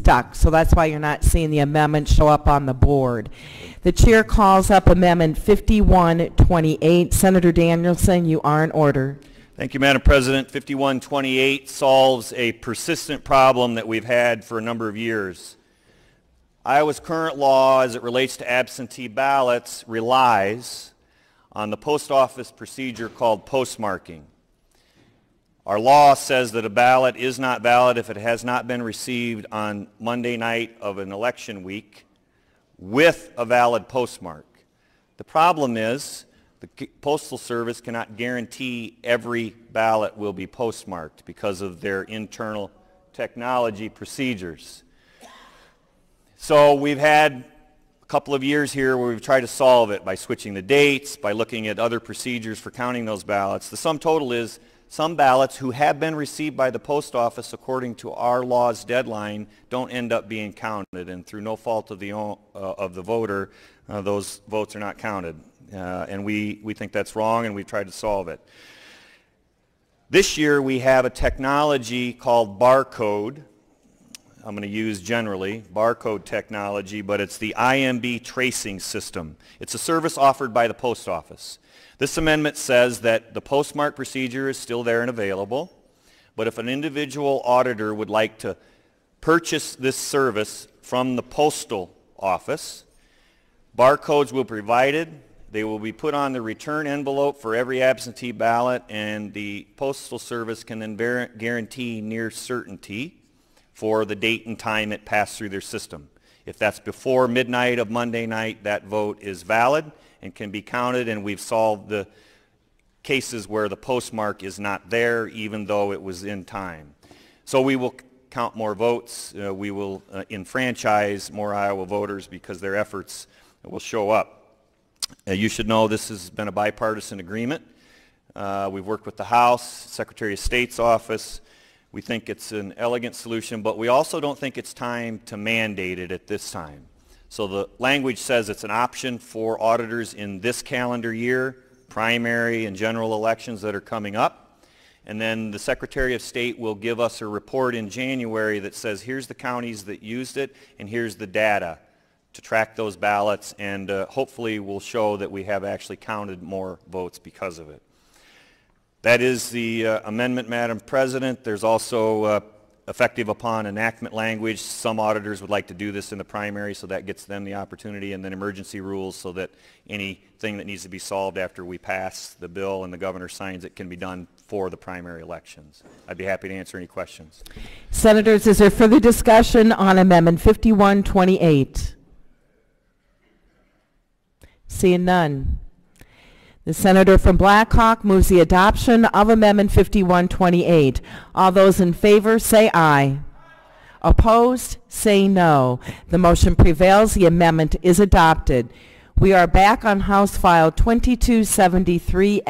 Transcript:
stuck, so that's why you're not seeing the amendment show up on the board. The chair calls up Amendment 5128. Senator Danielson, you are in order. Thank you, Madam President. 5128 solves a persistent problem that we've had for a number of years. Iowa's current law as it relates to absentee ballots relies on the post office procedure called postmarking. Our law says that a ballot is not valid if it has not been received on Monday night of an election week with a valid postmark. The problem is the Postal Service cannot guarantee every ballot will be postmarked because of their internal technology procedures. So we've had a couple of years here where we've tried to solve it by switching the dates, by looking at other procedures for counting those ballots. The sum total is some ballots who have been received by the post office according to our law's deadline don't end up being counted, and through no fault of the voter, those votes are not counted. And we think that's wrong, and we've tried to solve it. This year we have a technology called barcode. I'm going to use generally barcode technology, but it's the IMB tracing system. It's a service offered by the post office. This amendment says that the postmark procedure is still there and available, but if an individual auditor would like to purchase this service from the postal office, barcodes will be provided. They will be put on the return envelope for every absentee ballot, and the Postal Service can then guarantee near certainty for the date and time it passed through their system. If that's before midnight of Monday night, that vote is valid and can be counted, and we've solved the cases where the postmark is not there even though it was in time. So we will count more votes. We will enfranchise more Iowa voters because their efforts will show up. You should know this has been a bipartisan agreement. We've worked with the House, Secretary of State's office. We think it's an elegant solution, but we also don't think it's time to mandate it at this time. So the language says it's an option for auditors in this calendar year, primary and general elections that are coming up. And then the Secretary of State will give us a report in January that says here's the counties that used it and here's the data to track those ballots, and hopefully will show that we have actually counted more votes because of it. That is the amendment, Madam President. There's also effective upon enactment language. Some auditors would like to do this in the primary, so that gets them the opportunity, and then emergency rules so that anything that needs to be solved after we pass the bill and the governor signs it can be done for the primary elections. I'd be happy to answer any questions. Senators, is there further discussion on Amendment 5128? Seeing none. The senator from Black Hawk moves the adoption of Amendment 5128. All those in favor say aye. Opposed, say no. The motion prevails. The amendment is adopted. We are back on House File 2273.